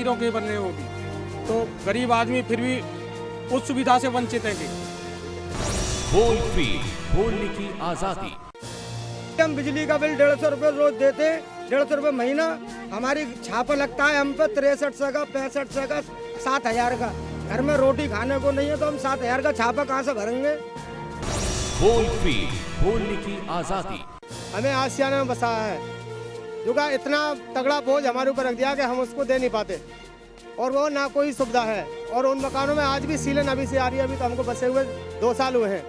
राहगीरों के बन रहे हैं वो भी, तो गरीब आदमी फिर भी उस सुविधा से वंचित है। बोल फ्री, बोलने की आजादी। हम बिजली का बिल 150 रुपये रोज देते हैं, 150 रुपये महीना। हमारी छापा लगता है हम पे 6300 का, 6500 का, 7000 का। घर में रोटी खाने को नहीं है तो हम 7000 का छापा कहाँ से भरेंगे। बोल फ्री, बोलने की आजादी। हमें आसियाना में बसाया है, जो का इतना तगड़ा बोझ हमारे ऊपर रख दिया कि हम उसको दे नहीं पाते, और वो ना कोई सुविधा है। और उन मकानों में आज भी सीलन अभी से आ रही है। अभी तो हमको बसे हुए 2 साल हुए हैं,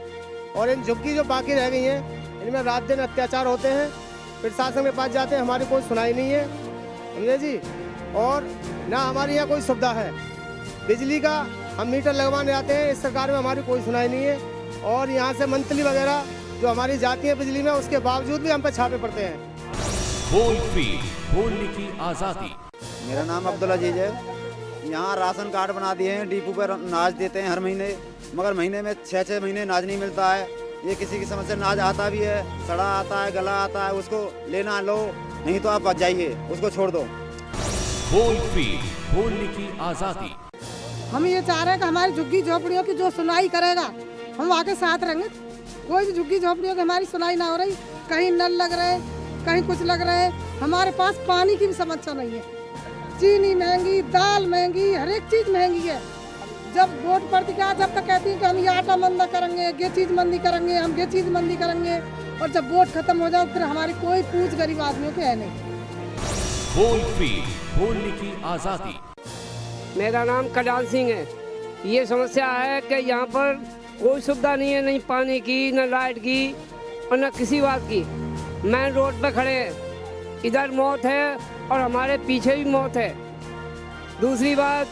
और इन झुग्गी जो बाकी रह गई हैं इनमें रात दिन अत्याचार होते हैं। प्रशासन के पास जाते हैं, हमारी कोई सुनाई नहीं है, समझे जी। और ना हमारे यहाँ कोई सुविधा है बिजली का। हम मीटर लगवाने आते हैं, इस सरकार में हमारी कोई सुनाई नहीं है। और यहाँ से मंथली वगैरह जो हमारी जाती है बिजली में, उसके बावजूद भी हम पे छापे पड़ते हैं। बोल फ्री, बोलने की आजादी। मेरा नाम अब्दुल अजीज है। यहाँ राशन कार्ड बना दिए हैं, डिपो पर अनाज देते हैं हर महीने, मगर महीने में 6-6 महीने अनाज नहीं मिलता है। ये किसी की समस्या, अनाज आता भी है, सड़ा आता है, गला आता है, उसको लेना लो, नहीं तो आप बच जाइए, उसको छोड़ दो। बोल फ्री, बोलने की आजादी। हम ये चाह रहे हैं कि हमारी झुग्गी झोपड़ियों की जो सुनाई करेगा हम आके साथ रहेंगे। कोई भी झुग्गी झोपड़ियों की हमारी सुनाई ना हो रही, कहीं नल लग रहे, कहीं कुछ लग रहे। हमारे पास पानी की भी समस्या नहीं है, चीनी महंगी, दाल महंगी, हर एक चीज महंगी है। जब वोट पड़ती क्या, जब तक कहती है कि हम ये आटा मंदा करेंगे, ये चीज मंदी करेंगे, हम ये चीज मंदी करेंगे, और जब वोट खत्म हो जाए फिर हमारी कोई पूछ गरीब आदमियों के है नहीं। बोल फ्री, बोलने की आजादी। मेरा नाम कल्याण सिंह है। ये समस्या है कि यहाँ पर कोई सुविधा नहीं है, नहीं पानी की, न लाइट की, और न किसी बात की। मेन रोड पे खड़े हैं, इधर मौत है और हमारे पीछे भी मौत है। दूसरी बात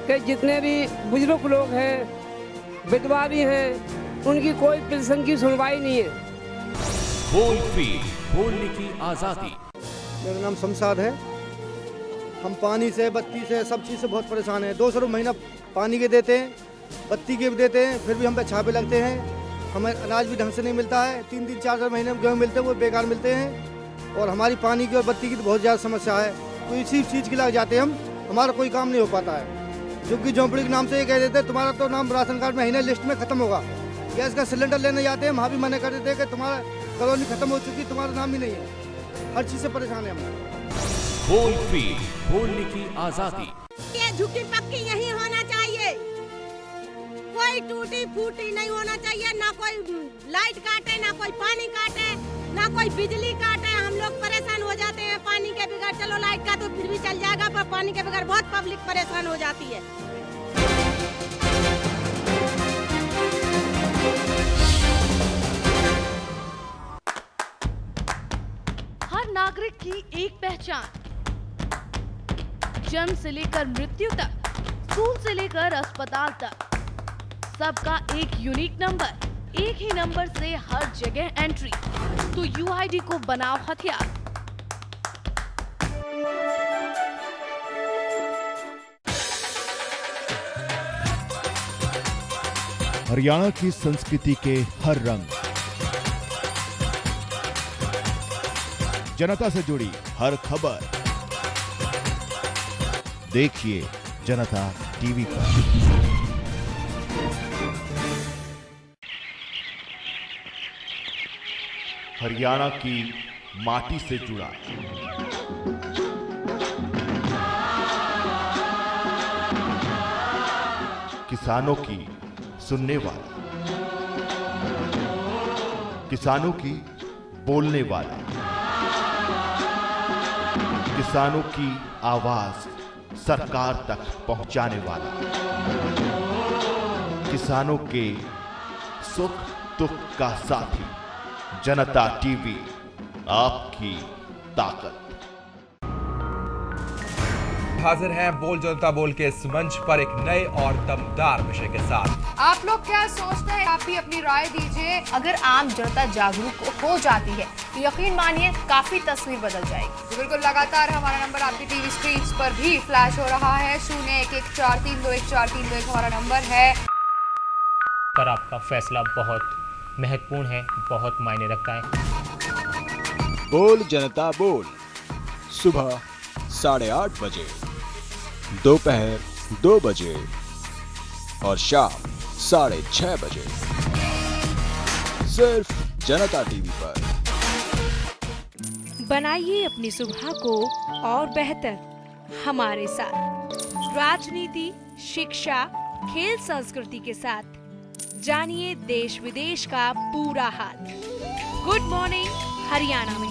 कि जितने भी बुजुर्ग लोग हैं, विधवा भी हैं, उनकी कोई पेंशन की सुनवाई नहीं है। बोल फ्री, बोलने की आजादी। मेरा नाम शमशाद है। हम पानी से, बत्ती से, सब चीज़ से बहुत परेशान हैं। 200 रुपये महीना पानी के देते हैं, बत्ती के भी देते हैं, फिर भी हम पे छापे लगते हैं। हमें अनाज भी ढंग से नहीं मिलता है। 3-3, 4-4 महीने में गेहूँ मिलते हैं, वो बेकार मिलते हैं। और हमारी पानी की और बत्ती की तो बहुत ज़्यादा समस्या है, तो इसी चीज़ के लग जाते हैं हम, हमारा कोई काम नहीं हो पाता है। झुग्गी झोंपड़ी के नाम से ये कह देते हैं तुम्हारा तो नाम राशन कार्ड महीने लिस्ट में खत्म होगा। गैस का सिलेंडर लेने जाते हैं, वहाँ भी मना कर देते हैं कि तुम्हारा कॉलोनी खत्म हो चुकी, तुम्हारा नाम ही नहीं है। हर चीज़ से परेशान है हम। बोल फ्री, बोलने की आजादी। ये झुग्गी पक्की यही होना चाहिए, कोई टूटी फूटी नहीं होना चाहिए। ना कोई लाइट काटे, ना कोई पानी काटे, ना कोई बिजली काटे। हम लोग परेशान हो जाते हैं पानी के बगैर। चलो लाइट का तो फिर भी चल जाएगा, पर पानी के बगैर बहुत पब्लिक परेशान हो जाती है। हर नागरिक की एक पहचान, जन्म से लेकर मृत्यु तक, स्कूल से लेकर अस्पताल तक, सबका एक यूनिक नंबर। एक ही नंबर से हर जगह एंट्री, तो यूआईडी को बनाओ हथियार। हरियाणा की संस्कृति के हर रंग, जनता से जुड़ी हर खबर देखिए जनता टीवी पर। हरियाणा की माटी से जुड़ा किसानों की सुनने वाला, किसानों की बोलने वाला, किसानों की आवाज सरकार तक पहुंचाने वाला, किसानों के सुख दुख का साथी, जनता टीवी, आपकी ताकत। हाजिर हैं बोल जनता बोल के इस मंच पर एक नए और दमदार विषय के साथ। आप लोग क्या सोचते हैं, आप भी अपनी राय दीजिए। अगर आम जनता जागरूक हो जाती है तो यकीन मानिए काफी तस्वीर बदल जाएगी। तो बिल्कुल लगातार हमारा नंबर आपकी टीवी स्क्रीन पर भी फ्लैश हो रहा है। 0114321432 हमारा नंबर है। पर आपका फैसला बहुत महत्वपूर्ण है, बहुत मायने रखता है। बोल जनता बोल, सुबह 8:30 बजे दोपहर 2 बजे और शाम 6:30 बजे सिर्फ जनता टीवी पर। बनाइए अपनी सुबह को और बेहतर हमारे साथ। राजनीति, शिक्षा, खेल संस्कृति के साथ जानिए देश विदेश का पूरा हाल। गुड मॉर्निंग हरियाणा में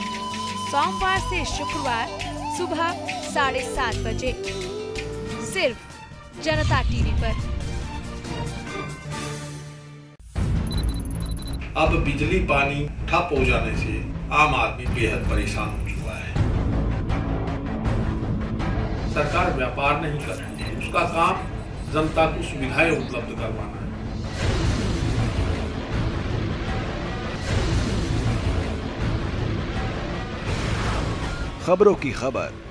सोमवार से शुक्रवार सुबह 7:30 बजे सिर्फ जनता टीवी पर। अब बिजली पानी ठप हो जाने से आम आदमी बेहद परेशान हो चुका है। सरकार व्यापार नहीं कर रही है, उसका काम जनता को सुविधाएं उपलब्ध करवाना है। खबरों की खबर,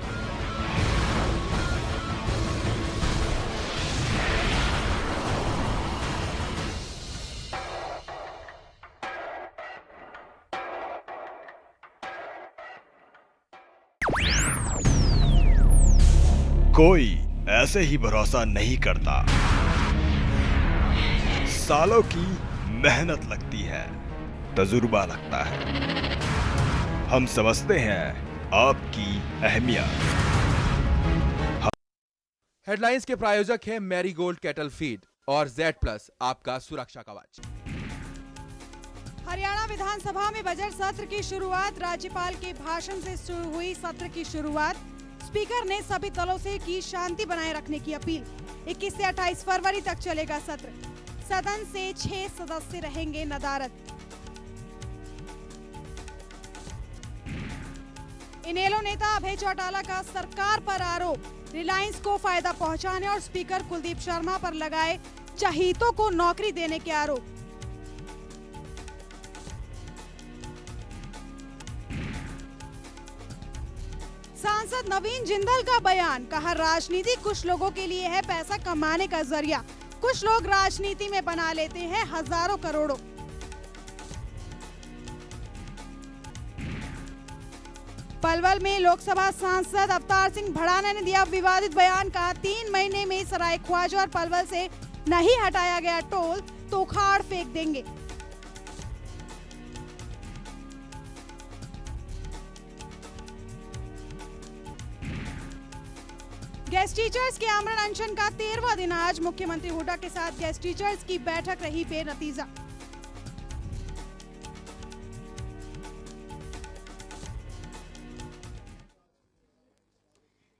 कोई ऐसे ही भरोसा नहीं करता। सालों की मेहनत लगती है, तजुर्बा लगता है। हम समझते हैं आपकी अहमियत। हेडलाइंस के प्रायोजक हैं मैरीगोल्ड कैटल फीड और Z+ आपका सुरक्षा कवच। हरियाणा विधानसभा में बजट सत्र की शुरुआत। राज्यपाल के भाषण से शुरू हुई सत्र की शुरुआत। स्पीकर ने सभी दलों से की शांति बनाए रखने की अपील। 21 से 28 फरवरी तक चलेगा सत्र। सदन से 6 सदस्य रहेंगे नदारद। इनेलो नेता अभय चौटाला का सरकार पर आरोप। रिलायंस को फायदा पहुंचाने और स्पीकर कुलदीप शर्मा पर लगाए चहीतों को नौकरी देने के आरोप। सांसद नवीन जिंदल का बयान। कहा राजनीति कुछ लोगों के लिए है पैसा कमाने का जरिया। कुछ लोग राजनीति में बना लेते हैं हजारों करोड़ों। पलवल में लोकसभा सांसद अवतार सिंह भड़ाना ने दिया विवादित बयान। कहा 3 महीने में सराय ख्वाजा और पलवल से नहीं हटाया गया टोल तो उखाड़ फेंक देंगे। गेस्ट टीचर्स के आमरण अनशन का 13वां दिन आज। मुख्यमंत्री हुड्डा के साथ गेस्ट टीचर्स की बैठक रही बेनतीजा।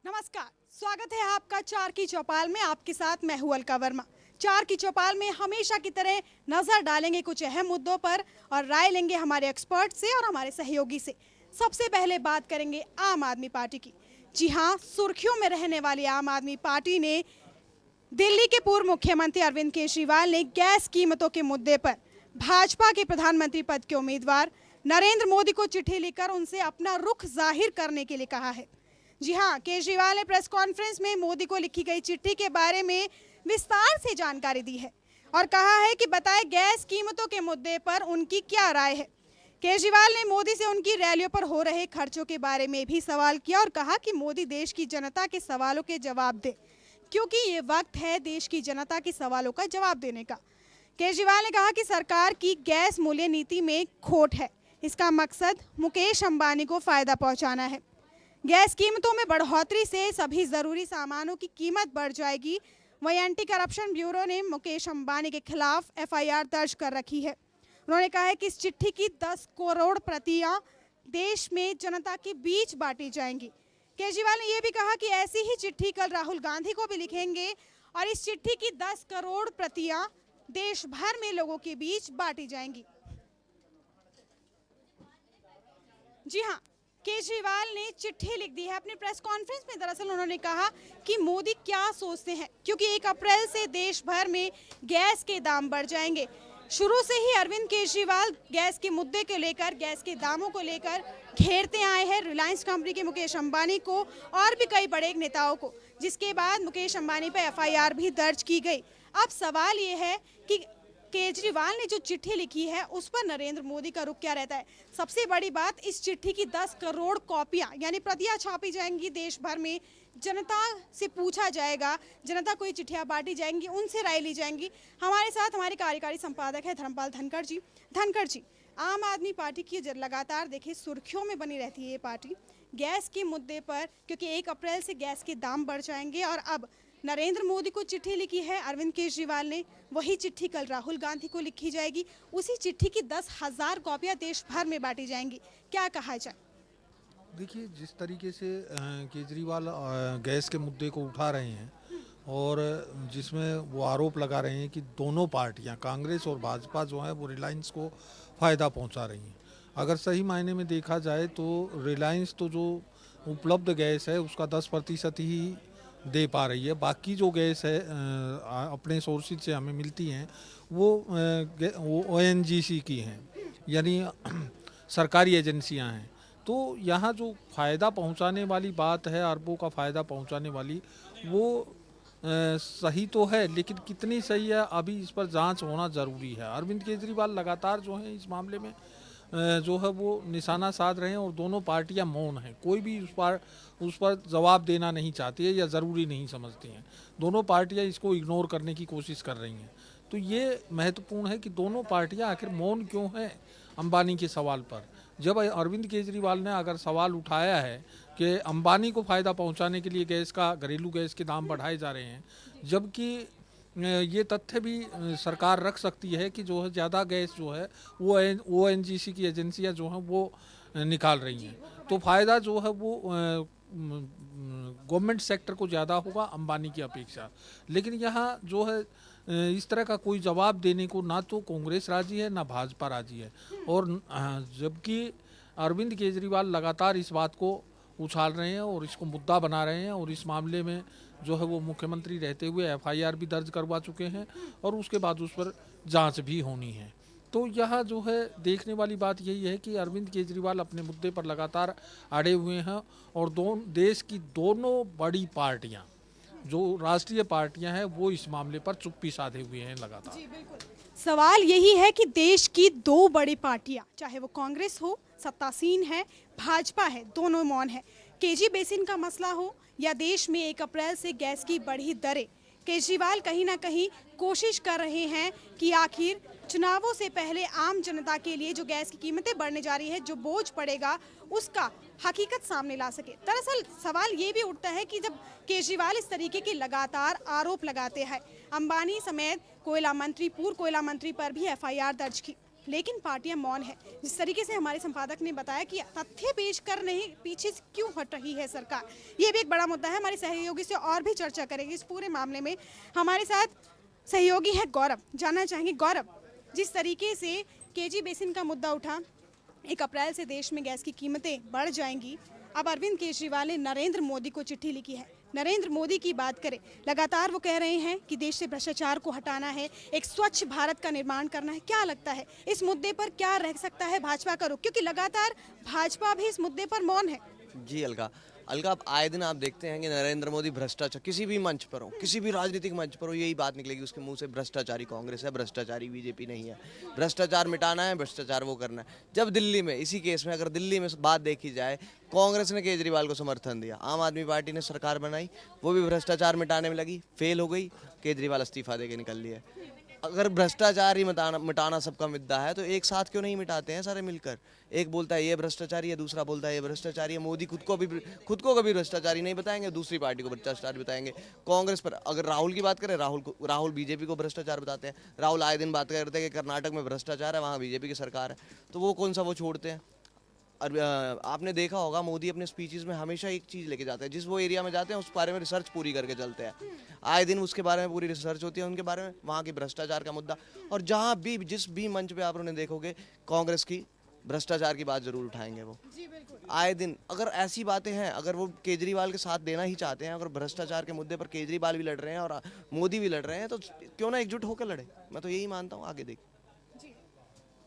नमस्कार, स्वागत है आपका 4 की चौपाल में। आपके साथ मैं हूं अलका वर्मा। 4 की चौपाल में हमेशा की तरह नजर डालेंगे कुछ अहम मुद्दों पर और राय लेंगे हमारे एक्सपर्ट से और हमारे सहयोगी से। सबसे पहले बात करेंगे आम आदमी पार्टी की। जी हाँ, सुर्खियों में रहने वाली आम आदमी पार्टी ने दिल्ली के पूर्व मुख्यमंत्री अरविंद केजरीवाल ने गैस कीमतों के मुद्दे पर भाजपा के प्रधानमंत्री पद के उम्मीदवार नरेंद्र मोदी को चिट्ठी लिखकर उनसे अपना रुख जाहिर करने के लिए कहा है। जी हाँ, केजरीवाल ने प्रेस कॉन्फ्रेंस में मोदी को लिखी गई चिट्ठी के बारे में विस्तार से जानकारी दी है और कहा है कि बताए गैस कीमतों के मुद्दे पर उनकी क्या राय है। केजरीवाल ने मोदी से उनकी रैलियों पर हो रहे खर्चों के बारे में भी सवाल किया और कहा कि मोदी देश की जनता के सवालों के जवाब दे, क्योंकि ये वक्त है देश की जनता के सवालों का जवाब देने का। केजरीवाल ने कहा कि सरकार की गैस मूल्य नीति में खोट है। इसका मकसद मुकेश अंबानी को फायदा पहुंचाना है। गैस कीमतों में बढ़ोतरी से सभी जरूरी सामानों की कीमत बढ़ जाएगी। वहीं एंटी करप्शन ब्यूरो ने मुकेश अंबानी के खिलाफ FIR दर्ज कर रखी है। उन्होंने कहा है कि इस चिट्ठी की 10 करोड़ प्रतियां देश में जनता के बीच बांटी जाएंगी। केजरीवाल ने यह भी कहा कि ऐसी ही चिट्ठी कल राहुल गांधी को भी लिखेंगे और इस चिट्ठी की 10 करोड़ प्रतियां देश भर में लोगों के बीच बांटी जाएंगी। जी हाँ, केजरीवाल ने चिट्ठी लिख दी है अपनी प्रेस कॉन्फ्रेंस में। दरअसल उन्होंने कहा कि मोदी क्या सोचते हैं, क्योंकि 1 अप्रैल से देश भर में गैस के दाम बढ़ जाएंगे। शुरू से ही अरविंद केजरीवाल गैस के मुद्दे को लेकर, गैस के दामों को लेकर घेरते आए हैं रिलायंस कंपनी के मुकेश अंबानी को और भी कई बड़े नेताओं को, जिसके बाद मुकेश अंबानी पर FIR भी दर्ज की गई। अब सवाल ये है कि केजरीवाल ने जो चिट्ठी लिखी है उस पर नरेंद्र मोदी का रुख क्या रहता है। सबसे बड़ी बात, इस चिट्ठी की 10 करोड़ कॉपियां यानी प्रतियां छापी जाएंगी देश भर में जनता से पूछा जाएगा, जनता को ये चिट्ठियाँ बांटी जाएंगी, उनसे राय ली जाएंगी। हमारे साथ हमारे कार्यकारी संपादक है धर्मपाल धनखड़ जी। धनखड़ जी, आम आदमी पार्टी की लगातार देखिए सुर्खियों में बनी रहती है ये पार्टी गैस के मुद्दे पर, क्योंकि 1 अप्रैल से गैस के दाम बढ़ जाएंगे और अब नरेंद्र मोदी को चिट्ठी लिखी है अरविंद केजरीवाल ने, वही चिट्ठी कल राहुल गांधी को लिखी जाएगी। उसी चिट्ठी की 10,000 कॉपियां देश भर में बांटी जाएंगी। क्या कहा जाए? देखिए, जिस तरीके से केजरीवाल गैस के मुद्दे को उठा रहे हैं और जिसमें वो आरोप लगा रहे हैं कि दोनों पार्टियां कांग्रेस और भाजपा जो है वो रिलायंस को फ़ायदा पहुंचा रही हैं। अगर सही मायने में देखा जाए तो रिलायंस तो जो उपलब्ध गैस है उसका 10% ही दे पा रही है। बाकी जो गैस है अपने सोर्सेज से हमें मिलती हैं वो ONGC की हैं, यानी सरकारी एजेंसियां हैं। तो यहाँ जो फ़ायदा पहुँचाने वाली बात है, अरबों का फ़ायदा पहुँचाने वाली, वो सही तो है, लेकिन कितनी सही है अभी इस पर जांच होना ज़रूरी है। अरविंद केजरीवाल लगातार जो है इस मामले में जो है वो निशाना साध रहे हैं और दोनों पार्टियां मौन हैं। कोई भी उस पर जवाब देना नहीं चाहती है या ज़रूरी नहीं समझती हैं। दोनों पार्टियां इसको इग्नोर करने की कोशिश कर रही हैं। तो ये महत्वपूर्ण है कि दोनों पार्टियां आखिर मौन क्यों हैं अंबानी के सवाल पर। जब अरविंद केजरीवाल ने अगर सवाल उठाया है कि अंबानी को फ़ायदा पहुंचाने के लिए गैस का, घरेलू गैस के दाम बढ़ाए जा रहे हैं, जबकि ये तथ्य भी सरकार रख सकती है कि जो है ज़्यादा गैस जो है वो ONGC की एजेंसियां जो हैं वो निकाल रही हैं, तो फ़ायदा जो है वो गवर्नमेंट सेक्टर को ज़्यादा होगा अंबानी की अपेक्षा। लेकिन यहाँ जो है इस तरह का कोई जवाब देने को ना तो कांग्रेस राजी है ना भाजपा राजी है। और जबकि अरविंद केजरीवाल लगातार इस बात को उछाल रहे हैं और इसको मुद्दा बना रहे हैं और इस मामले में जो है वो मुख्यमंत्री रहते हुए FIR भी दर्ज करवा चुके हैं और उसके बाद उस पर जांच भी होनी है। तो यहाँ जो है देखने वाली बात यही है कि अरविंद केजरीवाल अपने मुद्दे पर लगातार अड़े हुए हैं और देश की दोनों बड़ी पार्टियां, जो राष्ट्रीय पार्टियां हैं, वो इस मामले पर चुप्पी साधे हुए हैं लगातार। जी बिल्कुल, सवाल यही है कि देश की 2 बड़ी पार्टियां, चाहे वो कांग्रेस हो, सत्तासीन है, भाजपा है, दोनों मौन है। KG बेसिन का मसला हो या देश में 1 अप्रैल से गैस की बढ़ी दरें, केजरीवाल कहीं ना कहीं कोशिश कर रहे हैं कि आखिर चुनावों से पहले आम जनता के लिए जो गैस की कीमतें बढ़ने जा रही है, जो बोझ पड़ेगा, उसका हकीकत सामने ला सके। दरअसल सवाल ये भी उठता है कि जब केजरीवाल इस तरीके के लगातार आरोप लगाते हैं, अंबानी समेत कोयला मंत्री, पूर्व कोयला मंत्री पर भी FIR दर्ज की, लेकिन पार्टियां मौन है। जिस तरीके से हमारे संपादक ने बताया कि तथ्य पेश कर नहीं, पीछे क्यों हट रही है सरकार, ये भी एक बड़ा मुद्दा है। हमारे सहयोगी से और भी चर्चा करेंगे इस पूरे मामले में। हमारे साथ सहयोगी है गौरव। जानना चाहेंगे गौरव, जिस तरीके से KG बेसिन का मुद्दा उठा, 1 अप्रैल से देश में गैस की कीमतें बढ़ जाएंगी, अब अरविंद केजरीवाल ने नरेंद्र मोदी को चिट्ठी लिखी है। नरेंद्र मोदी की बात करें, लगातार वो कह रहे हैं कि देश से भ्रष्टाचार को हटाना है, एक स्वच्छ भारत का निर्माण करना है। क्या लगता है इस मुद्दे पर क्या रह सकता है भाजपा का रुख, क्योंकि लगातार भाजपा भी इस मुद्दे पर मौन है? जी अलका, अब आए दिन आप देखते हैं कि नरेंद्र मोदी भ्रष्टाचार, किसी भी मंच पर हो, किसी भी राजनीतिक मंच पर हो, यही बात निकलेगी उसके मुंह से, भ्रष्टाचारी कांग्रेस है, भ्रष्टाचारी BJP नहीं है, भ्रष्टाचार मिटाना है, भ्रष्टाचार वो करना है। जब दिल्ली में, इसी केस में अगर दिल्ली में बात देखी जाए, कांग्रेस ने केजरीवाल को समर्थन दिया, आम आदमी पार्टी ने सरकार बनाई, वो भी भ्रष्टाचार मिटाने में लगी, फेल हो गई, केजरीवाल इस्तीफा देके निकल लिया। अगर भ्रष्टाचार ही मिटाना सबका मुद्दा है तो एक साथ क्यों नहीं मिटाते हैं सारे मिलकर? एक बोलता है ये भ्रष्टाचारी है, दूसरा बोलता है ये भ्रष्टाचारी है। मोदी खुद को कभी भ्रष्टाचारी नहीं बताएंगे, दूसरी पार्टी को भ्रष्टाचारी बताएंगे। कांग्रेस पर अगर राहुल की बात करें, राहुल BJP को भ्रष्टाचार बताते हैं। राहुल आए दिन बात करते हैं कि कर्नाटक में भ्रष्टाचार है, वहाँ BJP की सरकार है, तो वो कौन सा वो छोड़ते हैं? और आपने देखा होगा मोदी अपने स्पीचेस में हमेशा एक चीज़ लेके जाते हैं, जिस वो एरिया में जाते हैं उस बारे में रिसर्च पूरी करके चलते हैं। आए दिन उसके बारे में पूरी रिसर्च होती है, उनके बारे में, वहाँ की भ्रष्टाचार का मुद्दा। और जहाँ भी जिस भी मंच पे आप उन्हें देखोगे, कांग्रेस की भ्रष्टाचार की बात जरूर उठाएंगे वो आए दिन। अगर ऐसी बातें हैं, अगर वो केजरीवाल के साथ देना ही चाहते हैं, अगर भ्रष्टाचार के मुद्दे पर केजरीवाल भी लड़ रहे हैं और मोदी भी लड़ रहे हैं, तो क्यों ना एकजुट होकर लड़े। मैं तो यही मानता हूँ। आगे देखिए।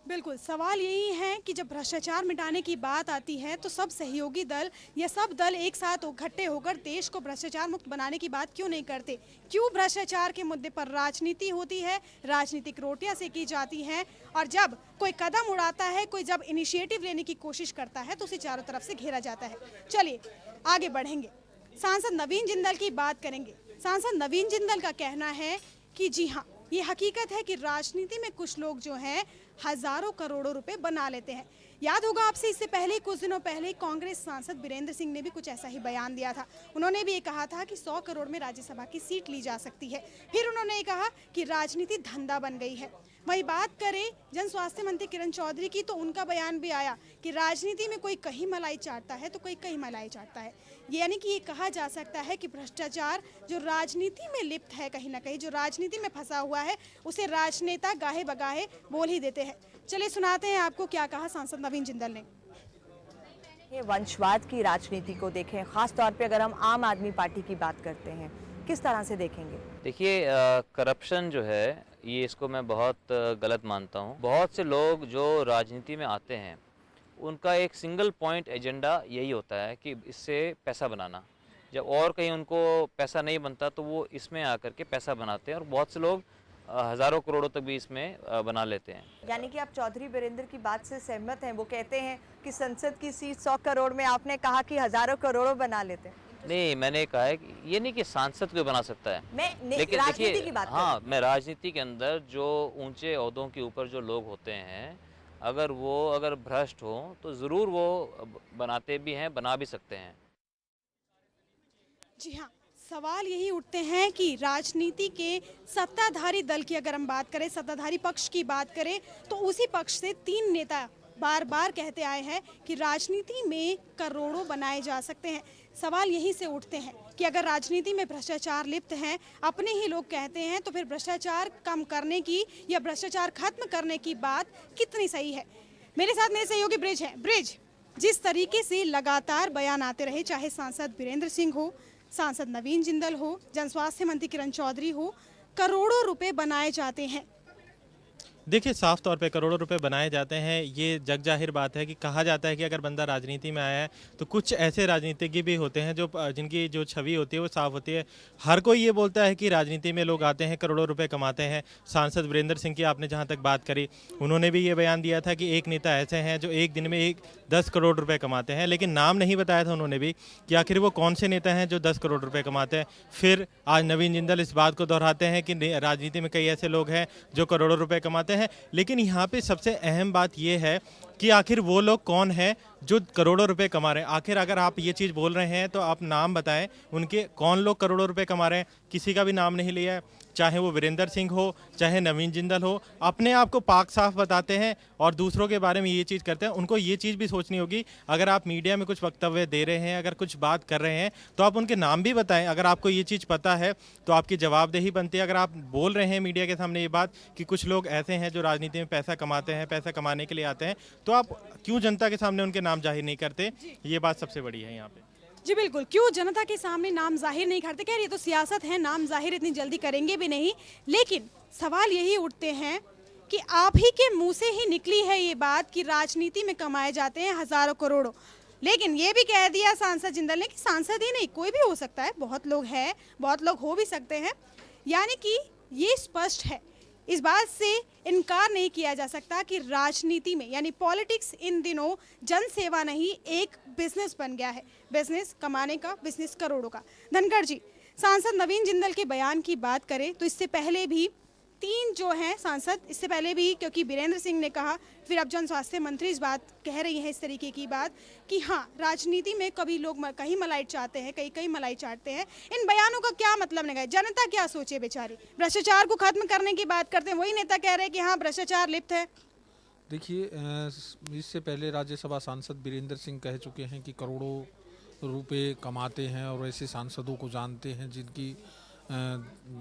बिल्कुल, सवाल यही है कि जब भ्रष्टाचार मिटाने की बात आती है तो सब सहयोगी दल या सब दल एक साथ इकट्ठे होकर देश को भ्रष्टाचार मुक्त बनाने की बात क्यों नहीं करते? क्यों भ्रष्टाचार के मुद्दे पर राजनीति होती है, राजनीतिक रोटियां सेकी जाती हैं, और जब कोई कदम उड़ाता है, कोई जब इनिशिएटिव लेने की कोशिश करता है तो उसे चारों तरफ से घेरा जाता है। चलिए आगे बढ़ेंगे। सांसद नवीन जिंदल की बात करेंगे। सांसद नवीन जिंदल का कहना है कि जी हाँ, ये हकीकत है कि राजनीति में कुछ लोग जो हैं हजारों करोड़ों रुपए बना लेते हैं। याद होगा आपसे, इससे पहले कुछ दिनों पहले कांग्रेस सांसद वीरेंद्र सिंह ने भी कुछ ऐसा ही बयान दिया था। उन्होंने भी ये कहा था कि 100 करोड़ में राज्यसभा की सीट ली जा सकती है। फिर उन्होंने कहा कि राजनीति धंधा बन गई है। वही बात करें जन स्वास्थ्य मंत्री किरण चौधरी की, तो उनका बयान भी आया कि राजनीति में कोई कहीं मलाई चाटता है तो कोई कहीं मलाई चाटता है। यानी कि ये कहा जा सकता है कि भ्रष्टाचार जो राजनीति में लिप्त है, कहीं ना कहीं जो राजनीति में फंसा हुआ है, उसे राजनेता गाहे बगाहे बोल ही देते हैं। चलिए सुनाते हैं आपको क्या कहा सांसद नवीन जिंदल ने। ये वंशवाद की राजनीति को देखें, खास तौर पे अगर हम आम आदमी पार्टी की बात करते हैं, किस तरह से देखेंगे? देखिए, करप्शन जो है ये इसको मैं बहुत गलत मानता हूँ। बहुत से लोग जो राजनीति में आते हैं उनका एक सिंगल पॉइंट एजेंडा यही होता है कि इससे पैसा बनाना। जब और कहीं उनको पैसा नहीं बनता तो वो इसमें आकर के पैसा बनाते हैं, और बहुत से लोग हजारों करोड़ों तक भी इसमें बना लेते हैं। यानी कि आप चौधरी वीरेंद्र की बात से सहमत हैं? वो कहते हैं कि संसद की सीट 100 करोड़ में, आपने कहा कि हजारों करोड़ों बना लेते हैं। नहीं, मैंने कहा है कि ये नहीं कि सांसद को बना सकता है, लेकिन राजनीति की बात हाँ, मैं राजनीति के अंदर जो ऊंचे ओहदों के ऊपर जो लोग होते हैं, अगर भ्रष्ट हो तो जरूर वो बनाते भी हैं, बना भी सकते हैं। जी हाँ, सवाल यही उठते हैं कि राजनीति के सत्ताधारी दल की अगर हम बात करें, सत्ताधारी पक्ष की बात करें, तो उसी पक्ष से 3 नेता बार बार कहते आए हैं कि राजनीति में करोड़ों बनाए जा सकते हैं। सवाल यहीं से उठते हैं कि अगर राजनीति में भ्रष्टाचार लिप्त हैं, अपने ही लोग कहते हैं, तो फिर भ्रष्टाचार कम करने की या भ्रष्टाचार खत्म करने की बात कितनी सही है। मेरे साथ मेरे सहयोगी ब्रिज है। ब्रिज, जिस तरीके से लगातार बयान आते रहे, चाहे सांसद वीरेंद्र सिंह हो, सांसद नवीन जिंदल हो, जन स्वास्थ्य मंत्री किरण चौधरी हो, करोड़ों रुपए बनाए जाते हैं। देखिए, साफ तौर पे करोड़ों रुपए बनाए जाते हैं। ये जग जाहिर बात है कि कहा जाता है कि अगर बंदा राजनीति में आया है तो कुछ ऐसे राजनीतिज्ञ भी होते हैं जो जिनकी जो छवि होती है वो साफ होती है। हर कोई ये बोलता है कि राजनीति में लोग आते हैं, करोड़ों रुपए कमाते हैं। सांसद वीरेंद्र सिंह की आपने जहाँ तक बात करी, उन्होंने भी ये बयान दिया था कि एक नेता ऐसे हैं जो एक दिन में 10 करोड़ रुपये कमाते हैं, लेकिन नाम नहीं बताया था उन्होंने भी कि आखिर वो कौन से नेता हैं जो 10 करोड़ रुपये कमाते हैं। फिर आज नवीन जिंदल इस बात को दोहराते हैं कि राजनीति में कई ऐसे लोग हैं जो करोड़ों रुपये कमाते हैं, लेकिन यहाँ पे सबसे अहम बात ये है कि आखिर वो लोग कौन हैं जो करोड़ों रुपए कमा रहे हैं। आखिर अगर आप ये चीज़ बोल रहे हैं तो आप नाम बताएं, उनके कौन लोग करोड़ों रुपए कमा रहे हैं। किसी का भी नाम नहीं लिया है, चाहे वो वीरेंद्र सिंह हो, चाहे नवीन जिंदल हो। अपने आप को पाक साफ बताते हैं और दूसरों के बारे में ये चीज़ करते हैं। उनको ये चीज़ भी सोचनी होगी, अगर आप मीडिया में कुछ वक्तव्य दे रहे हैं, अगर कुछ बात कर रहे हैं, तो आप उनके नाम भी बताएं। अगर आपको ये चीज़ पता है तो आपकी जवाबदेही बनती है। अगर आप बोल रहे हैं मीडिया के सामने ये बात कि कुछ लोग ऐसे हैं जो राजनीति में पैसा कमाते हैं, पैसा कमाने के लिए आते हैं, तो आप क्यों जनता के सामने उनके नाम जाहिर नहीं करते? ये बात सबसे बड़ी है यहाँ पे। जी बिल्कुल, क्यों जनता के सामने नाम जाहिर नहीं करते? खैर, ये तो सियासत है, नाम जाहिर इतनी जल्दी करेंगे भी नहीं। लेकिन सवाल यही उठते हैं कि आप ही के मुंह से ही निकली है ये बात कि राजनीति में कमाए जाते हैं हजारों करोड़ों, लेकिन ये भी कह दिया सांसद जिंदल ने कि सांसद ही नहीं, कोई भी हो सकता है, बहुत लोग हैं, बहुत लोग हो भी सकते हैं। यानी कि ये स्पष्ट है, इस बात से इनकार नहीं किया जा सकता कि राजनीति में यानी पॉलिटिक्स इन दिनों जन सेवा नहीं, एक बिजनेस बन गया है। बिजनेस कमाने का, बिजनेस करोड़ों का। धनखड़ जी, सांसद नवीन जिंदल के बयान की बात करें तो इससे पहले भी 3 जो हैं सांसद, इससे पहले भी, क्योंकि वीरेंद्र सिंह ने कहा, फिर अब जन स्वास्थ्य मंत्री इस बात कह रही है, इस तरीके की बात कि हाँ, राजनीति में कभी लोग कहीं मलाई चाहते हैं, कहीं मलाई चाटते हैं। इन बयानों का क्या मतलब निकला? जनता क्या सोचे बेचारी? भ्रष्टाचार को खत्म करने की बात करते हैं, वही नेता कह रहे हैं कि हाँ भ्रष्टाचार लिप्त है। देखिए, इससे पहले राज्यसभा सांसद वीरेंद्र सिंह कह चुके हैं कि करोड़ों रुपए कमाते हैं, और ऐसे सांसदों को जानते हैं जिनकी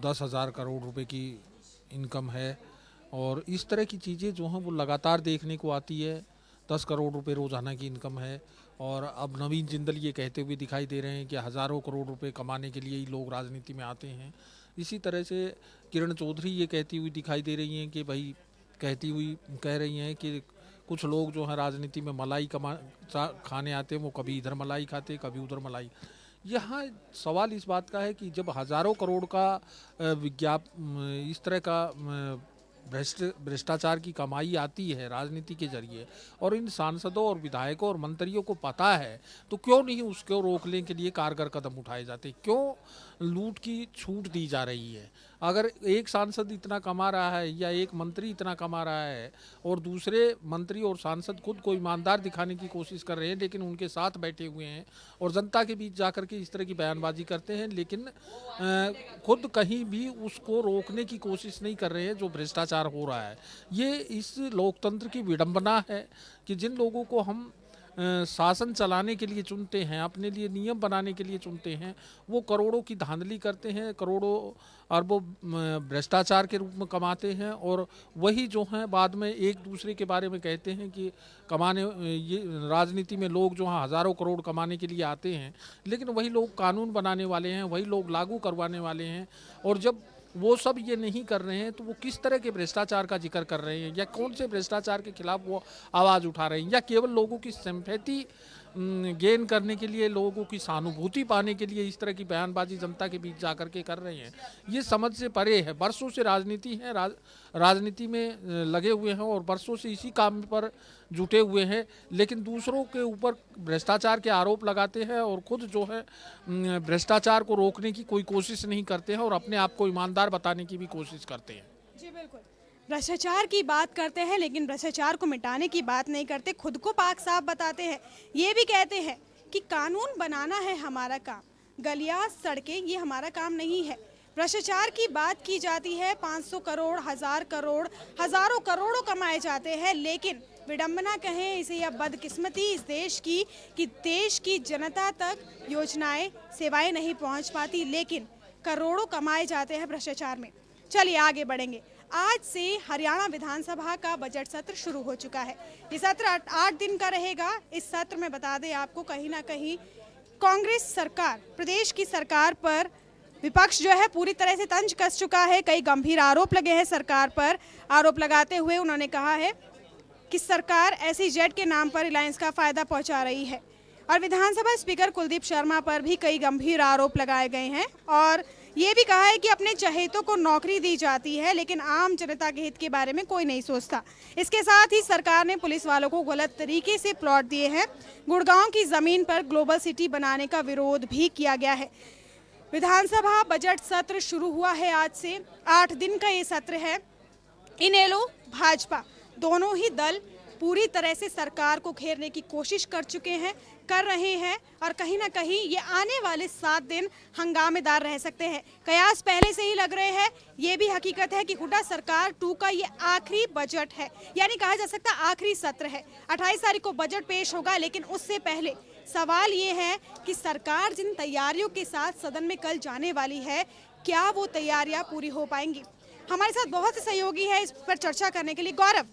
10,000 करोड़ रुपए की इनकम है। और इस तरह की चीज़ें जो हैं वो लगातार देखने को आती है। 10 करोड़ रुपए रोजाना की इनकम है, और अब नवीन जिंदल ये कहते हुए दिखाई दे रहे हैं कि हज़ारों करोड़ रुपए कमाने के लिए ही लोग राजनीति में आते हैं। इसी तरह से किरण चौधरी ये कहती हुई दिखाई दे रही हैं कि भाई कह रही हैं कि कुछ लोग जो है राजनीति में मलाई खाने आते हैं, वो कभी इधर मलाई खाते, कभी उधर मलाई। यहाँ सवाल इस बात का है कि जब हज़ारों करोड़ का इस तरह का भ्रष्टाचार की कमाई आती है राजनीति के जरिए और इन सांसदों और विधायकों और मंत्रियों को पता है, तो क्यों नहीं उसको रोकने के लिए कारगर कदम उठाए जाते? क्यों लूट की छूट दी जा रही है? अगर एक सांसद इतना कमा रहा है या एक मंत्री इतना कमा रहा है और दूसरे मंत्री और सांसद खुद को ईमानदार दिखाने की कोशिश कर रहे हैं, लेकिन उनके साथ बैठे हुए हैं और जनता के बीच जाकर के इस तरह की बयानबाजी करते हैं, लेकिन खुद कहीं भी उसको रोकने की कोशिश नहीं कर रहे हैं जो भ्रष्टाचार हो रहा है। ये इस लोकतंत्र की विडंबना है कि जिन लोगों को हम शासन चलाने के लिए चुनते हैं, अपने लिए नियम बनाने के लिए चुनते हैं, वो करोड़ों की धांधली करते हैं, करोड़ों अरबों भ्रष्टाचार के रूप में कमाते हैं और वही जो हैं बाद में एक दूसरे के बारे में कहते हैं कि कमाने, ये राजनीति में लोग जो हैं हज़ारों करोड़ कमाने के लिए आते हैं, लेकिन वही लोग कानून बनाने वाले हैं, वही लोग लागू करवाने वाले हैं। और जब वो सब ये नहीं कर रहे हैं तो वो किस तरह के भ्रष्टाचार का जिक्र कर रहे हैं या कौन से भ्रष्टाचार के खिलाफ वो आवाज़ उठा रहे हैं, या केवल लोगों की सिंपैथी गेन करने के लिए, लोगों की सहानुभूति पाने के लिए इस तरह की बयानबाजी जनता के बीच जाकर के कर रहे हैं। ये समझ से परे है। बरसों से राजनीति है, राजनीति में लगे हुए हैं और बरसों से इसी काम पर जुटे हुए हैं, लेकिन दूसरों के ऊपर भ्रष्टाचार के आरोप लगाते हैं और खुद जो है भ्रष्टाचार को रोकने की कोई कोशिश नहीं करते हैं और अपने आप को ईमानदार बताने की भी कोशिश करते हैं। जी बिल्कुल, भ्रष्टाचार की बात करते हैं लेकिन भ्रष्टाचार को मिटाने की बात नहीं करते, खुद को पाक साफ बताते हैं। ये भी कहते हैं कि कानून बनाना है हमारा काम, गलियां सड़कें ये हमारा काम नहीं है। भ्रष्टाचार की बात की जाती है, 500 करोड़, 1000 करोड़, हजारों करोड़ों कमाए जाते हैं, लेकिन विडंबना कहें इसे या बदकिस्मती इस देश की कि देश की जनता तक योजनाएं, सेवाएं नहीं पहुंच पाती, लेकिन करोड़ों कमाए जाते हैं भ्रष्टाचार में। चलिए आगे बढ़ेंगे। आज से हरियाणा विधानसभा का बजट सत्र शुरू हो चुका है। ये सत्र 8 दिन का रहेगा। इस सत्र में बता दें आपको, कहीं ना कहीं कांग्रेस सरकार, प्रदेश की सरकार पर विपक्ष जो है पूरी तरह से तंज कस चुका है। कई गंभीर आरोप लगे हैं सरकार पर। आरोप लगाते हुए उन्होंने कहा है कि सरकार SEZ के नाम पर रिलायंस का फायदा पहुंचा रही है और विधानसभा स्पीकर कुलदीप शर्मा पर भी कई गंभीर आरोप लगाए गए हैं और ये भी कहा है कि अपने चहेतों को नौकरी दी जाती है लेकिन आम जनता के हित के बारे में कोई नहीं सोचता। इसके साथ ही सरकार ने पुलिस वालों को गलत तरीके से प्लॉट दिए हैं। गुड़गांव की जमीन पर ग्लोबल सिटी बनाने का विरोध भी किया गया है। विधानसभा बजट सत्र शुरू हुआ है आज से। 8 दिन का ये सत्र है। इनेलो, भाजपा दोनों ही दल पूरी तरह से सरकार को घेरने की कोशिश कर रहे हैं और कहीं ना कहीं ये आने वाले 7 दिन हंगामेदार रह सकते हैं। कयास पहले से ही लग रहे हैं। ये भी हकीकत है कि हुड्डा सरकार 2 का ये आखिरी बजट है, यानी कहा जा सकता है आखिरी सत्र है। 28 तारीख को बजट पेश होगा, लेकिन उससे पहले सवाल ये है कि सरकार जिन तैयारियों के साथ सदन में कल जाने वाली है, क्या वो तैयारियां पूरी हो पाएंगी? हमारे साथ बहुत से सहयोगी है इस पर चर्चा करने के लिए। गौरव,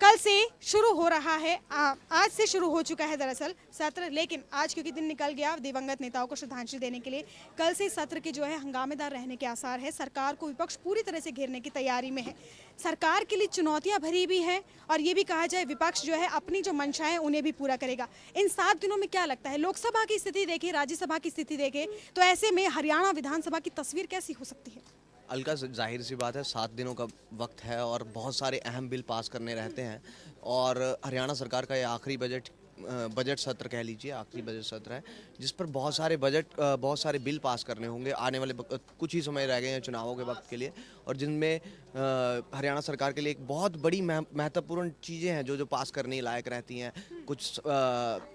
कल से शुरू हो रहा है, आज से शुरू हो चुका है दरअसल सत्र, लेकिन आज क्योंकि दिन निकल गया दिवंगत नेताओं को श्रद्धांजलि देने के लिए, कल से सत्र के जो है हंगामेदार रहने के आसार है। सरकार को विपक्ष पूरी तरह से घेरने की तैयारी में है। सरकार के लिए चुनौतियां भरी भी हैं और ये भी कहा जाए विपक्ष जो है अपनी जो मंशाएं उन्हें भी पूरा करेगा। इन 7 दिनों में क्या लगता है, लोकसभा की स्थिति देखें, राज्यसभा की स्थिति देखें, तो ऐसे में हरियाणा विधानसभा की तस्वीर कैसी हो सकती है? अलका, जाहिर सी बात है 7 दिनों का वक्त है और बहुत सारे अहम बिल पास करने रहते हैं और हरियाणा सरकार का ये आखिरी बजट सत्र कह लीजिए, आखिरी बजट सत्र है जिस पर बहुत सारे बिल पास करने होंगे। आने वाले कुछ ही समय रह गए हैं चुनावों के वक्त के लिए और जिनमें हरियाणा सरकार के लिए एक बहुत बड़ी महत्वपूर्ण चीज़ें हैं जो पास करने लायक रहती हैं। कुछ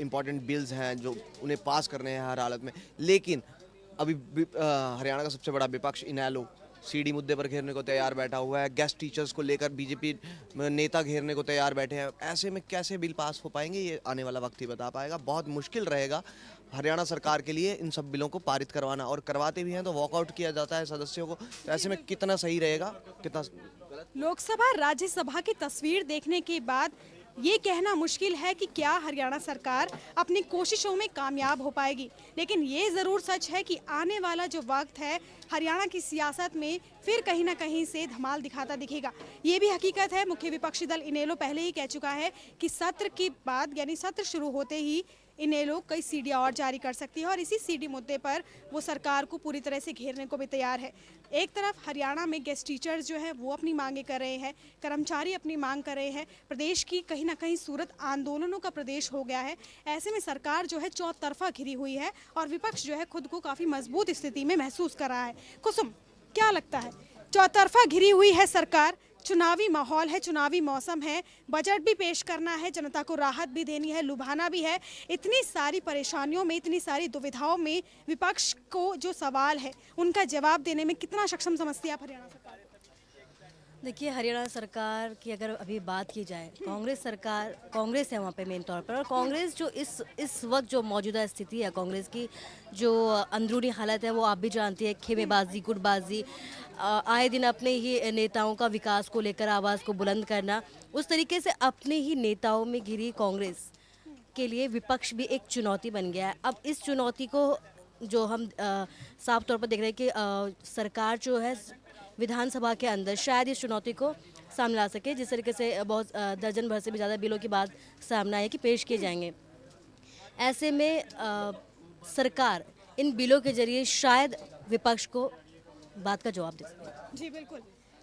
इम्पॉर्टेंट बिल्स हैं जो उन्हें पास करने हैं हर हालत में, लेकिन अभी हरियाणा का सबसे बड़ा विपक्ष इनेलो सीडी मुद्दे पर घेरने को तैयार बैठा हुआ है। गेस्ट टीचर्स को लेकर बीजेपी नेता घेरने को तैयार बैठे हैं। ऐसे में कैसे बिल पास हो पाएंगे ये आने वाला वक्त ही बता पाएगा। बहुत मुश्किल रहेगा हरियाणा सरकार के लिए इन सब बिलों को पारित करवाना, और करवाते भी हैं तो वॉकआउट किया जाता है सदस्यों को। तो ऐसे में कितना सही रहेगा, कितना गलत? लोकसभा राज्यसभा की तस्वीर देखने के बाद ये कहना मुश्किल है कि क्या हरियाणा सरकार अपनी कोशिशों में कामयाब हो पाएगी, लेकिन ये ज़रूर सच है कि आने वाला जो वक्त है हरियाणा की सियासत में फिर कहीं ना कहीं से धमाल दिखाता दिखेगा। ये भी हकीकत है। मुख्य विपक्षी दल इनेलो पहले ही कह चुका है कि सत्र के बाद यानी सत्र शुरू होते ही इन्हें लोग कई सीढ़ियाँ और जारी कर सकती है और इसी सीढ़ी मुद्दे पर वो सरकार को पूरी तरह से घेरने को भी तैयार है। एक तरफ हरियाणा में गेस्ट टीचर्स जो है वो अपनी मांगे कर रहे हैं, कर्मचारी अपनी मांग कर रहे हैं, प्रदेश की कहीं ना कहीं सूरत आंदोलनों का प्रदेश हो गया है। ऐसे में सरकार जो है चौतरफा घिरी हुई है और विपक्ष जो है खुद को काफ़ी मजबूत स्थिति में महसूस कर रहा है। कुसुम, क्या लगता है, चौतरफा घिरी हुई है सरकार, चुनावी माहौल है, चुनावी मौसम है, बजट भी पेश करना है, जनता को राहत भी देनी है, लुभाना भी है, इतनी सारी परेशानियों में, इतनी सारी दुविधाओं में विपक्ष को जो सवाल है उनका जवाब देने में कितना सक्षम समझती है आप हरियाणा सरकार? देखिए, हरियाणा सरकार की अगर अभी बात की जाए, कांग्रेस सरकार, कांग्रेस है वहाँ पे मेन तौर पर, और कांग्रेस जो इस वक्त जो मौजूदा स्थिति है, कांग्रेस की जो अंदरूनी हालत है वो आप भी जानती है, खेमेबाजी, गुटबाजी, आए दिन अपने ही नेताओं का विकास को लेकर आवाज़ को बुलंद करना, उस तरीके से अपने ही नेताओं में घिरी कांग्रेस के लिए विपक्ष भी एक चुनौती बन गया है। अब इस चुनौती को जो हम साफ तौर पर देख रहे हैं कि सरकार जो है विधानसभा के अंदर शायद इस चुनौती को सामने ला सके, जिस तरीके से बहुत दर्जन भर से भी ज़्यादा बिलों की बात सामने आई कि पेश किए जाएंगे। ऐसे में सरकार इन बिलों के जरिए शायद विपक्ष को बात का जवाब दे सके। जी बिल्कुल,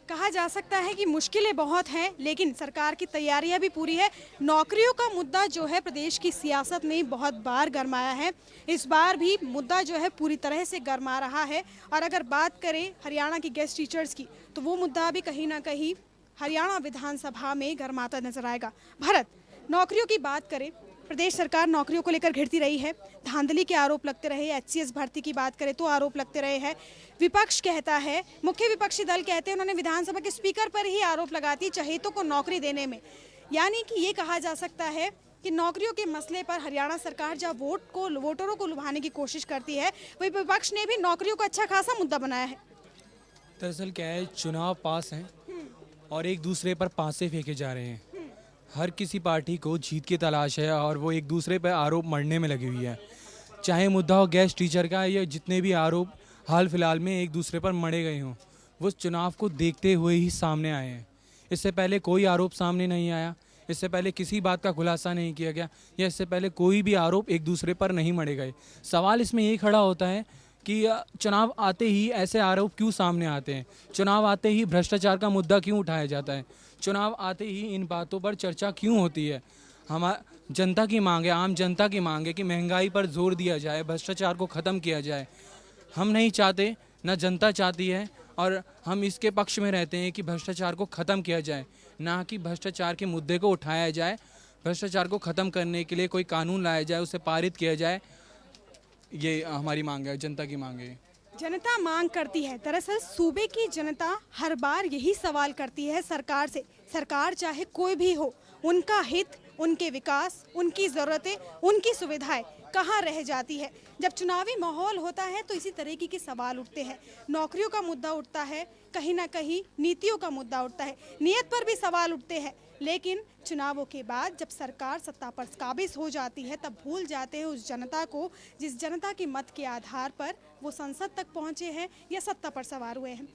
कहा जा सकता है कि मुश्किलें बहुत हैं, लेकिन सरकार की तैयारियां भी पूरी है। नौकरियों का मुद्दा जो है प्रदेश की सियासत में बहुत बार गरमाया है, इस बार भी मुद्दा जो है पूरी तरह से गरमा रहा है। और अगर बात करें हरियाणा की गेस्ट टीचर्स की, तो वो मुद्दा भी कहीं ना कहीं हरियाणा विधानसभा में गरमाता नजर आएगा। भरत, नौकरियों की बात करें, प्रदेश सरकार नौकरियों को लेकर घिरती रही है, धांधली के आरोप लगते रहे, HCS भर्ती की बात करें तो आरोप लगते रहे हैं। विपक्ष कहता है, मुख्य विपक्षी दल कहते हैं, उन्होंने विधानसभा के स्पीकर पर ही आरोप लगाती चहेतों को नौकरी देने में। यानी कि ये कहा जा सकता है कि नौकरियों के मसले पर हरियाणा सरकार जब वोटरों को लुभाने की कोशिश करती है, वही विपक्ष ने भी नौकरियों को अच्छा खासा मुद्दा बनाया है। दरअसल क्या है, चुनाव पास हैं और एक दूसरे पर पासे फेंके जा रहे हैं। हर किसी पार्टी को जीत की तलाश है और वो एक दूसरे पर आरोप मढ़ने में लगी हुई है। चाहे मुद्दा हो गेस्ट टीचर का या जितने भी आरोप हाल फिलहाल में एक दूसरे पर मढ़े गए हों, वो चुनाव को देखते हुए ही सामने आए हैं। इससे पहले कोई आरोप सामने नहीं आया, इससे पहले किसी बात का खुलासा नहीं किया गया, या इससे पहले कोई भी आरोप एक दूसरे पर नहीं मढ़े गए। सवाल इसमें यही खड़ा होता है कि चुनाव आते ही ऐसे आरोप क्यों सामने आते हैं, चुनाव आते ही भ्रष्टाचार का मुद्दा क्यों उठाया जाता है, चुनाव आते ही इन बातों पर चर्चा क्यों होती है। जनता की मांग है, आम जनता की मांग है कि महंगाई पर जोर दिया जाए, भ्रष्टाचार को ख़त्म किया जाए। हम नहीं चाहते, ना जनता चाहती है, और हम इसके पक्ष में रहते हैं कि भ्रष्टाचार को ख़त्म किया जाए, ना कि भ्रष्टाचार के मुद्दे को उठाया जाए। भ्रष्टाचार को ख़त्म करने के लिए कोई कानून लाया जाए, उसे पारित किया जाए, ये हमारी मांग है, जनता की मांग है। जनता मांग करती है, दरअसल सूबे की जनता हर बार यही सवाल करती है सरकार से। सरकार चाहे कोई भी हो, उनका हित, उनके विकास, उनकी ज़रूरतें, उनकी सुविधाएं कहाँ रह जाती है। जब चुनावी माहौल होता है तो इसी तरीके के सवाल उठते हैं। नौकरियों का मुद्दा उठता है, कहीं ना कहीं नीतियों का मुद्दा उठता है, नियत पर भी सवाल उठते हैं। लेकिन चुनावों के बाद जब सरकार सत्ता पर काबिज हो जाती है, तब भूल जाते हैं उस जनता को, जिस जनता के मत के आधार पर वो संसद तक पहुंचे हैं या सत्ता पर सवार हुए हैं।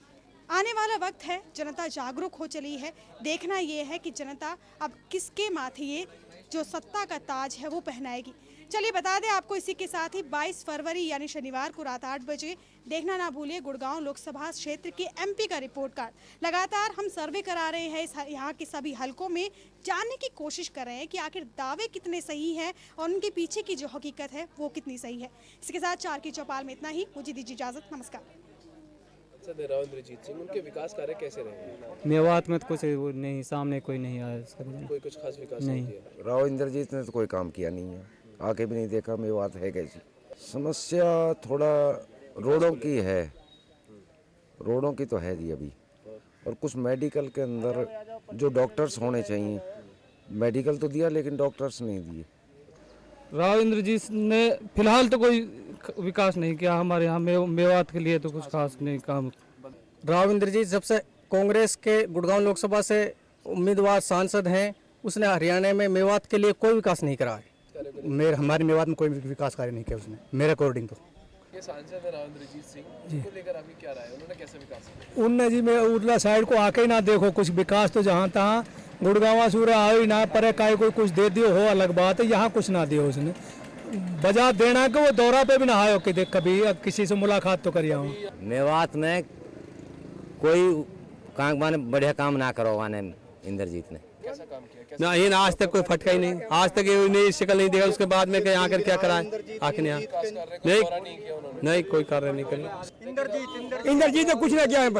आने वाला वक्त है, जनता जागरूक हो चली है। देखना ये है कि जनता अब किसके माथे ये जो सत्ता का ताज है वो पहनाएगी। चलिए बता दें आपको, इसी के साथ ही 22 फरवरी यानी शनिवार को रात 8 बजे देखना ना भूलिए गुड़गांव लोकसभा क्षेत्र के MP का रिपोर्ट कार्ड। लगातार हम सर्वे करा रहे हैं यहाँ के सभी हलकों में, जानने की कोशिश कर रहे हैं कि आखिर दावे कितने सही हैं और उनके पीछे की जो हकीकत है वो कितनी सही है। इसके साथ 4 की चौपाल में इतना ही, मुझे दीजिए इजाजत, नमस्कार। राव इंद्रजीत सिंह, उनके विकास कार्य कैसे रहे? मेवात में तो कुछ नहीं, सामने कोई नहीं आया, कोई कुछ खास विकास नहीं किया। राव इंद्रजीत ने तो कोई काम किया नहीं है, आके भी नहीं देखा मेवात है कैसी। समस्या थोड़ा रोडों की है, रोडों की तो है जी अभी, और कुछ मेडिकल के अंदर जो डॉक्टर्स होने चाहिए, मेडिकल तो दिया लेकिन डॉक्टर्स नहीं दिए। राव इंद्रजीत ने फिलहाल तो कोई विकास नहीं किया हमारे यहाँ मेवात के लिए, तो कुछ खास नहीं काम। राव इंद्रजीत जब से कांग्रेस के गुड़गांव लोकसभा से उम्मीदवार सांसद हैं, उसने हरियाणा में मेवात के लिए कोई विकास नहीं करा है। हमारे मेवात में कोई विकास कार्य नहीं किया उसने, मेरे अकॉर्डिंग तो। ये सांसद है राव इंद्रजीत सिंह, उनको लेकर आपकी क्या राय है, उन्होंने कैसे विकास किया? उनने जी मैं उरला साइड को आके ही ना देखो, कुछ विकास तो जहाँ तहाँ गुड़गांव सूरा आओ ही ना, पर काय कोई कुछ दे दियो हो अलग बात है, यहाँ कुछ ना दियो उसने। बजा देना कि वो दौरा पे भी ना आयो कि देख कभी किसी से मुलाकात तो करिए हूँ। मेवात में कोई काम बढ़िया काम ना करवाने इंद्रजीत ने कैसा काम किया? ना ये आज तक कोई फटका ही नहीं, आज तक ये नहीं शिकल नहीं दिया। उसके बाद में यहाँ कर क्या कराए आखिर यहाँ नहीं कोई कार्य नहीं करी। इंद्रजीत ने कुछ ना किया यहाँ पर।